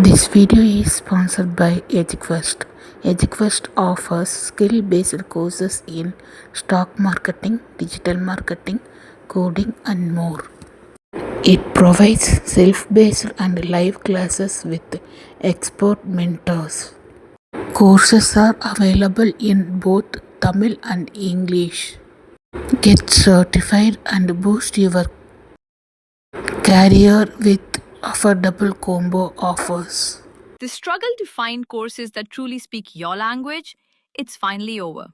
This video is sponsored by EduQuest. EduQuest offers skill-based courses in stock marketing, digital marketing, coding, and more. It provides self-paced and live classes with expert mentors. Courses are available in both Tamil and English. Get certified and boost your career with affordable combo offers. The struggle to find courses that truly speak your language, it's finally over.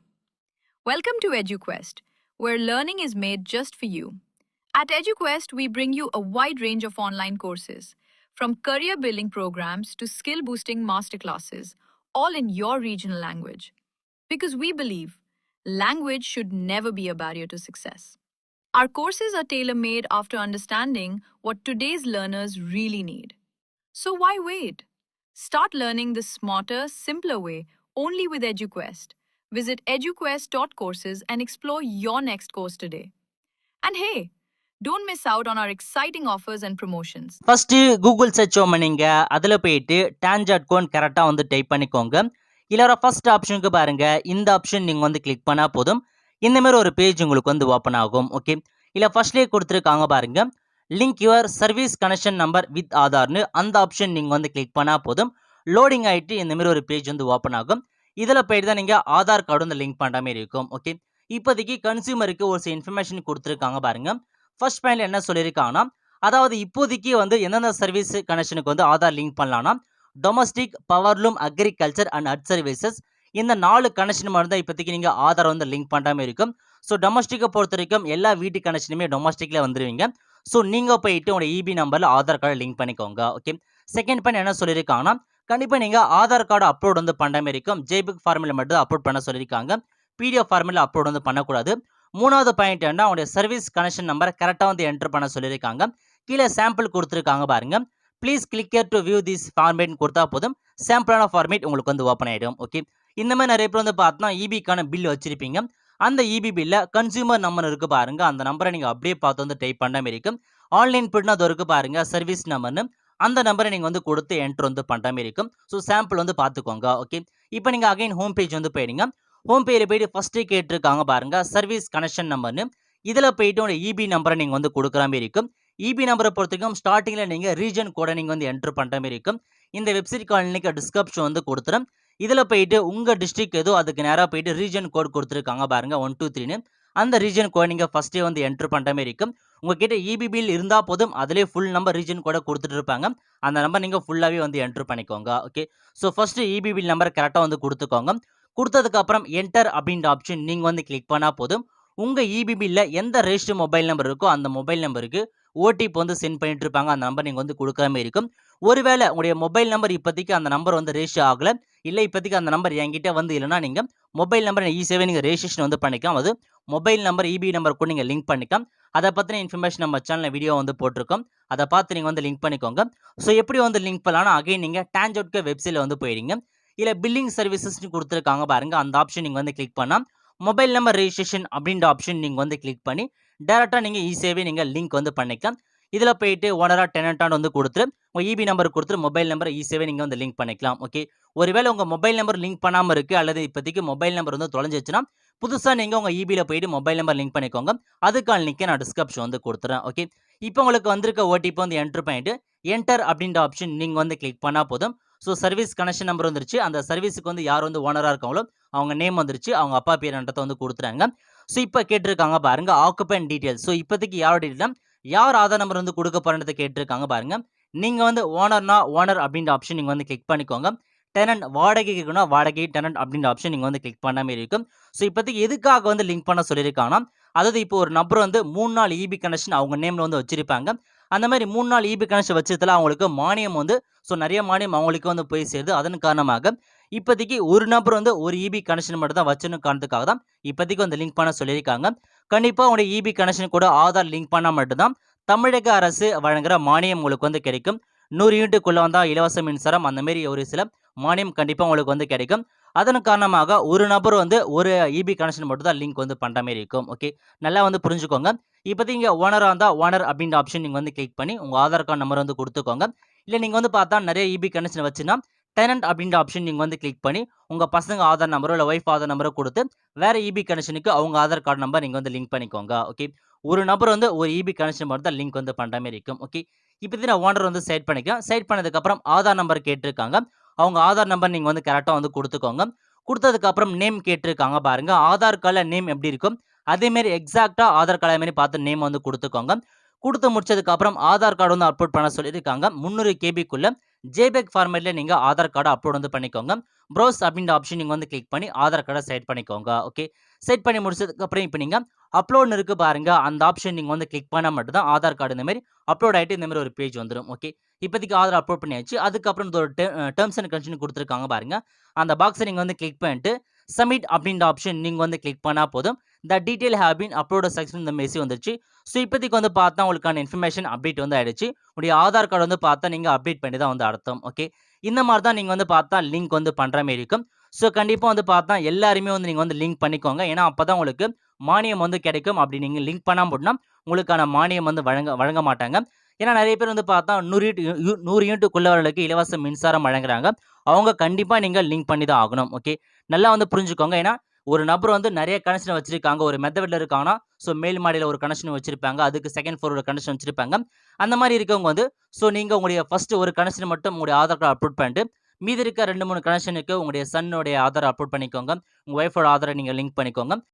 Welcome to EduQuest, where learning is made just for you. At EduQuest, we bring you a wide range of online courses, from career building programs to skill boosting masterclasses, all in your regional language. Because we believe language should never be a barrier to success. Our courses are tailor made after understanding what today's learners really need. So why wait? Start learning the smarter, simpler way only with EduQuest. Visit eduquest.courses and explore your next course today. And hey, don't miss out on our exciting offers and promotions. First Google search பண்ணிங்க அதில் போயிட்டு டான்ஜாட்கோன் கரெக்டாக வந்து type பண்ணிக்கோங்க. இல்லை first ஆப்ஷனுக்கு பாருங்கள், இந்த ஆப்ஷன் நீங்கள் வந்து கிளிக் பண்ணால் போதும். இந்தமாரி ஒரு பேஜ் உங்களுக்கு வந்து ஓப்பன் ஆகும். ஓகே, இல்லை ஃபஸ்ட்லேயே கொடுத்துருக்காங்க பாருங்கள், link your service connection number with ஆதார்னு அந்த ஆப்ஷன் நீங்கள் வந்து கிளிக் பண்ணால் போதும். லோடிங் ஆகிட்டு இந்தமாரி ஒரு பேஜ் வந்து ஓப்பன் ஆகும். இதில் போயிட்டு தான் நீங்கள் ஆதார் கார்டு வந்து லிங்க் பண்ணுற மாதிரி இருக்கும். ஓகே, இப்போதைக்கு கன்சியூமருக்கு ஒரு சில இன்ஃபர்மேஷன் கொடுத்துருக்காங்க பாருங்கள். ஃபர்ஸ்ட் பாயிண்ட்ல என்ன சொல்லியிருக்காங்கன்னா, அதாவது இப்போதைக்கு வந்து எந்தெந்த சர்வீஸ் கனெக்ஷனுக்கு வந்து ஆதார் லிங்க் பண்ணலாம்னா, domestic, powerloom, agriculture and at services இந்த 4 கனெக்ஷன் மட்டும் தான் இப்போதைக்கு நீங்கள் ஆதார் வந்து லிங்க் பண்ணுற மாதிரி இருக்கும். ஸோ டொமஸ்டிக்கை பொறுத்த வரைக்கும் எல்லா வீட்டு கனெக்ஷனுமே டொமஸ்டிக்கில் வந்துடுவீங்க. ஸோ நீங்கள் போயிட்டு உங்களோட இபி நம்பரில் ஆதார் கார்டை லிங்க் பண்ணிக்கோங்க. ஓகே, செகண்ட் பாயிண்ட் என்ன சொல்லியிருக்காங்கன்னா, கண்டிப்பாக நீங்கள் ஆதார் கார்டு அப்லோட் வந்து பண்ணுற மாதிரி இருக்கும். ஜேபிக் ஃபார்மில் மட்டும் அப்லோட் பண்ண சொல்லியிருக்காங்க. பிடிஎஃப் ஃபார்மில் அப்லோட் வந்து பண்ணக்கூடாது. மூணாவது பாயிண்ட் என்ன, அவங்களுடைய சர்வீஸ் கனெக்ஷன் நம்பரை கரெக்டாக வந்து என்டர் பண்ண சொல்லியிருக்காங்க. கீழே சாம்பிள் கொடுத்துருக்காங்க பாருங்க. Please click to view this format கொடுத்தா போதும், சாம்பிளான ஃபார்மேட் உங்களுக்கு வந்து ஓப்பன் ஆகிடும். ஓகே, இந்த மாதிரி நிறைய பேர் வந்து பார்த்தோன்னா இபிக்கான பில் வச்சிருப்பீங்க. அந்த இபி பில்ல கன்சியூமர் நம்பர் இருக்கு பாருங்க, அந்த நம்பரை நீங்கள் அப்படியே பார்த்து வந்து டைப் பண்ண மாதிரி இருக்கும். ஆன்லைன் பிட்னா அது இருக்கு பாருங்க, சர்வீஸ் நம்பர்னு அந்த நம்பரை நீங்கள் வந்து கொடுத்து என்டர் வந்து பண்ணுற மாதிரி இருக்கும். ஸோ சாம்பிள் வந்து பார்த்துக்கோங்க. ஓகே, இப்போ நீங்கள் அகைன் ஹோம் பேஜ் வந்து போயிடுங்க. ஹோம் பேஜில் போயிட்டு ஃபஸ்ட்டு கேட்டிருக்காங்க பாருங்க, சர்வீஸ் கனெக்ஷன் நம்பர்னு. இதில் போயிட்டு உங்களோட இபி நம்பரை நீங்கள் வந்து கொடுக்குற மாதிரி இருக்கும். இபி நம்பரை பொறுத்த வரைக்கும் ஸ்டார்டிங்கில் நீங்கள் ரீஜன் கோடை நீங்கள் வந்து என்ட்ரு பண்ணுற மாதிரி இருக்கும். இந்த வெப்சைட் காலனிக்கு டிஸ்கிரிப்ஷன் வந்து கொடுத்துறேன். இதில் போயிட்டு உங்கள் டிஸ்ட்ரிக்ட் ஏதோ அதுக்கு நேராக போயிட்டு ரீஜன் கோட் கொடுத்துருக்காங்க பாருங்க, 1 2 3ன்னு. அந்த ரீஜன் கோட் நீங்கள் ஃபஸ்ட்டே வந்து என்ட்ரு பண்ணுற மாதிரி இருக்கும். உங்ககிட்ட இபி பில் இருந்தால் போதும், அதிலே ஃபுல் நம்பர் ரீஜன் கோடை கொடுத்துட்டு இருப்பாங்க. அந்த நம்பர் நீங்கள் ஃபுல்லாகவே வந்து என்ட்ரு பண்ணிக்கோங்க. Okay, so first EB bill number கரெக்டாக வந்து கொடுத்துக்கோங்க. கொடுத்ததுக்கு அப்புறம் என்டர் அப்படின்ற ஆப்ஷன் நீங்கள் வந்து கிளிக் பண்ணால் போதும். உங்கள் இபிபியில் எந்த ரெஜிஸ்டர் மொபைல் நம்பர் இருக்கோ அந்த மொபைல் நம்பருக்கு ஓடிபி வந்து சென்ட் பண்ணிட்டு இருப்பாங்க. அந்த நம்பர் நீங்கள் வந்து கொடுக்குற மாதிரி இருக்கும். ஒருவேளை உங்களுடைய மொபைல் நம்பர் இப்போதைக்கு அந்த நம்பர் வந்து ரெஜிஸ்டர் ஆகலை, இல்லை இப்போதைக்கு அந்த நம்பர் என்கிட்ட வந்து இல்லைனா நீங்கள் மொபைல் நம்பர் ஈஸியாகவே நீங்கள் ரெஜிஸ்ட்ரேஷன் வந்து பண்ணிக்கலாம். அது மொபைல் நம்பர் இபி நம்பர் கூட நீங்கள் லிங்க் பண்ணிக்கலாம். அதை பற்றின இன்ஃபர்மேஷன் நம்ம சேனலில் வீடியோ வந்து போட்டிருக்கோம். அதை பார்த்து நீங்கள் வந்து லிங்க் பண்ணிக்கோங்க. ஸோ எப்படி வந்து லிங்க் பண்ணலாம்னா, அகைன் நீங்கள் டான்ஜாட்கோ வெப்சைட்டில் வந்து போயிடுங்க. இல்லை பில்லிங் சர்வீசஸ்னு கொடுத்துருக்காங்க பாருங்க, அந்த ஆப்ஷன் நீங்கள் வந்து கிளிக் பண்ணால் மொபைல் நம்பர் ரெஜிஸ்ட்ரேஷன் அப்படின்ற ஆப்ஷன் நீங்கள் வந்து கிளிக் பண்ணி டேரெக்டாக நீங்கள் ஈஸியாகவே நீங்கள் லிங்க் வந்து பண்ணிக்கலாம். இதில் போயிட்டு ஓனராக டெனண்டாக வந்து கொடுத்துட்டு உங்கள் இபி நம்பர் கொடுத்துட்டு மொபைல் நம்பரை ஈஸியாகவே நீங்கள் வந்து லிங்க் பண்ணிக்கலாம். ஓகே, ஒருவேளை உங்கள் மொபைல் நம்பர் லிங்க் பண்ணாமல் இருக்குது, அல்லது இப்போதைக்கு மொபைல் நம்பர் வந்து தொலைஞ்சிச்சுன்னா புதுசாக நீங்கள் உங்கள் இபியில் போயிட்டு மொபைல் நம்பர் லிங்க் பண்ணிக்கோங்க. அதுக்கான லிங்க்கை நான் டிஸ்கிரிப்ஷன் வந்து கொடுத்துறேன். ஓகே, இப்போ உங்களுக்கு வந்திருக்க ஓடிபி வந்து என்ட்ரு பண்ணிட்டு என்டர் அப்படின்ற ஆப்ஷன் நீங்கள் வந்து கிளிக் பண்ணால் போதும். ஸோ சர்வீஸ் கனெக்ஷன் நம்பர் வந்துருச்சு. அந்த சர்வீஸுக்கு வந்து யார் வந்து ஓனராக இருக்காங்களோ அவங்க நேம் வந்துருச்சு, அவங்க அப்பா பேருன்றதை வந்து கொடுத்துறாங்க. ஸோ இப்போ கேட்டிருக்காங்க பாருங்க, ஆக்குபென்ட் டீட்டெயில்ஸ். ஸோ இப்போதைக்கு யாரோட டீட்டெயில், யார் ஆதார் நம்பர் வந்து கொடுக்க போறதை கேட்டிருக்காங்க பாருங்க. நீங்கள் வந்து ஓனர்னா ஓனர் அப்படின்ற ஆப்ஷன் நீங்கள் வந்து கிளிக் பண்ணிக்கோங்க. டெனன்ட் வாடகைக்கு இருக்குன்னா வாடகை டெனன்ட் அப்படின்ற ஆப்ஷன் நீங்கள் வந்து கிளிக் பண்ண மாதிரி இருக்கும். ஸோ இப்போதைக்கு எதுக்காக வந்து லிங்க் பண்ண சொல்லியிருக்காங்கன்னா, அதாவது இப்போ ஒரு நபர் வந்து 3 நாள் இபி கனெக்ஷன் அவங்க நேமில் வந்து வச்சிருப்பாங்க. அந்த மாதிரி 3 நாள் இபி கனெக்ஷன் வச்சதுல அவங்களுக்கு மானியம் வந்து நிறைய மானியம் அவங்களுக்கு வந்து போய் சேருது. அதன் காரணமாக இப்போதைக்கு ஒரு நபர் வந்து ஒரு இபி கனெக்ஷன் மட்டும் தான் வச்சுன்னு காரணத்துக்காக தான் இப்போதைக்கு வந்து லிங்க் பண்ண சொல்லியிருக்காங்க. கண்டிப்பாக உங்களுடைய இபி கனெக்ஷன் கூட ஆதார் லிங்க் பண்ணால் மட்டும்தான் தமிழக அரசு வழங்குகிற மானியம் உங்களுக்கு வந்து கிடைக்கும். 100 யூனிட்டுக்குள்ளே வந்தால் இலவச மின்சாரம், அந்த மாதிரி ஒரு சில மானியம் கண்டிப்பாக உங்களுக்கு வந்து கிடைக்கும். அதன் காரணமாக ஒரு நபர் வந்து ஒரு இபி கனெக்ஷன் மட்டும் தான் லிங்க் வந்து பண்ணுற மாதிரி இருக்கும். ஓகே, நல்லா வந்து புரிஞ்சுக்கோங்க. இப்போதைக்கு இங்கே ஓனராக இருந்தால் ஓனர் அப்படின்ற ஆப்ஷன் நீங்கள் வந்து கிளிக் பண்ணி உங்கள் ஆதார் கார்டு நம்பர் வந்து கொடுத்துக்கோங்க. இல்லை நீங்கள் வந்து பார்த்தா நிறைய இபி கனெக்ஷன் வச்சுன்னா டெனன்ட் அப்படின்ற ஆப்ஷன் நீங்கள் வந்து கிளிக் பண்ணி உங்கள் பசங்க ஆதார் நம்பரோ இல்லை ஒய்ஃப் ஆதார் நம்பரோ கொடுத்து வேறு இபி கனெக்ஷனுக்கு அவங்க ஆதார் கார்டு நம்பர் நீங்கள் வந்து லிங்க் பண்ணிக்கோங்க. ஓகே, ஒரு நபர் வந்து ஒரு இபி கனெக்ஷன் மட்டும் தான் லிங்க் வந்து பண்ணுற மாதிரி இருக்கும். ஓகே, இப்போ நான் ஓனர் வந்து செட் பண்ணிக்கலாம். செட் பண்ணதுக்கப்புறம் ஆதார் நம்பர் கேட்டிருக்காங்க. அவங்க ஆதார் நம்பர் நீங்கள் வந்து கரெக்டாக வந்து கொடுத்துக்கோங்க. கொடுத்ததுக்கப்புறம் நேம் கேட்டிருக்காங்க பாருங்க. ஆதார் கார்டில் நேம் எப்படி இருக்கும் அதேமாரி எக்ஸாக்டாக ஆதார் கார்டு மாதிரி பார்த்து நேம் வந்து கொடுத்துக்கோங்க. கொடுத்து முடிச்சதுக்கப்புறம் ஆதார் கார்டு வந்து அப்லோட் பண்ண சொல்லியிருக்காங்க. 300 கேபிக்குள்ள ஜேபேக் ஃபார்மேட்டில் நீங்கள் ஆதார் கார்டை அப்லோட் வந்து பண்ணிக்கோங்க. ப்ரௌஸ் அப்படின்ற ஆப்ஷன் நீங்கள் வந்து கிளிக் பண்ணி ஆதார் கார்டை செட் பண்ணிக்கோங்க. ஓகே, செட் பண்ணி முடிச்சதுக்கப்புறம் இப்போ நீங்கள் அப்லோட்னு இருக்குது பாருங்க. அந்த ஆப்ஷன் நீங்கள் வந்து கிளிக் பண்ணால் மட்டும் தான் ஆதார் கார்டு இந்த மாதிரி அப்லோட் ஆகிட்டு இந்த மாதிரி ஒரு பேஜ் வந்துடும். ஓகே, இப்போதைக்கு ஆதார் அப்லோட் பண்ணியாச்சு. அதுக்கப்புறம் இந்த ஒரு டேர்ம்ஸ் அண்ட் கண்டிஷன் கொடுத்துருக்காங்க பாருங்க. அந்த பாக்ஸை நீங்கள் வந்து கிளிக் பண்ணிட்டு சப்மிட் அப்படின்ற ஆப்ஷன் நீங்கள் வந்து கிளிக் பண்ணால் போதும். த detail have been upload section இந்த மெசேஜ் வந்துருச்சு. ஸோ இப்போதைக்கு வந்து பார்த்தா உங்களுக்கான இன்ஃபர்மேஷன் அப்டேட் வந்து ஆயிடுச்சு. உங்களுடைய ஆதார் கார்டு வந்து பார்த்தா நீங்கள் அப்டேட் பண்ணி தான் வந்து அர்த்தம். ஓகே, இந்த மாதிரி தான் நீங்கள் வந்து பார்த்தா லிங்க் வந்து பண்ணுற மாதிரி இருக்கும். ஸோ கண்டிப்பாக வந்து பார்த்தா எல்லாருமே வந்து நீங்கள் வந்து லிங்க் பண்ணிக்கோங்க. ஏன்னா அப்போ தான் உங்களுக்கு மானியம் வந்து கிடைக்கும். அப்படி நீங்கள் லிங்க் பண்ணாமல் போட்டுனா உங்களுக்கான மானியம் வந்து வழங்க மாட்டாங்க. ஏன்னா நிறைய பேர் வந்து பார்த்தா 100 யூனிட்டுக்குள்ளவர்களுக்கு இலவச மின்சாரம் வழங்குறாங்க. அவங்க கண்டிப்பாக நீங்கள் லிங்க் பண்ணி தான் ஆகணும். ஓகே, நல்லா வந்து புரிஞ்சுக்கோங்க. ஏன்னா ஒரு நபர் வந்து நிறைய கனெக்ஷன் வச்சிருக்காங்க. ஒரு மெத்தடில் இருக்காங்கன்னா ஸோ மேல் மாடியில் ஒரு கனெக்ஷன் வச்சிருப்பாங்க. அதுக்கு செகண்ட் ஃப்ளோர் ஒரு கனெக்ஷன் வச்சிருப்பாங்க. அந்த மாதிரி இருக்கவங்க வந்து ஸோ நீங்கள் உங்களுடைய ஃபர்ஸ்ட் ஒரு கனெக்ஷன் மட்டும் உங்களுடைய ஆதார் கார்டு அப்லோட் பண்ணிட்டு மீதி இருக்க 2, 3 கனெக்ஷனுக்கு உங்களுடைய சன்னுடைய ஆதார் அப்லோட் பண்ணிக்கோங்க. உங்கள் ஒய்ஃபோட ஆதாரை நீங்கள் லிங்க் பண்ணிக்கோங்க.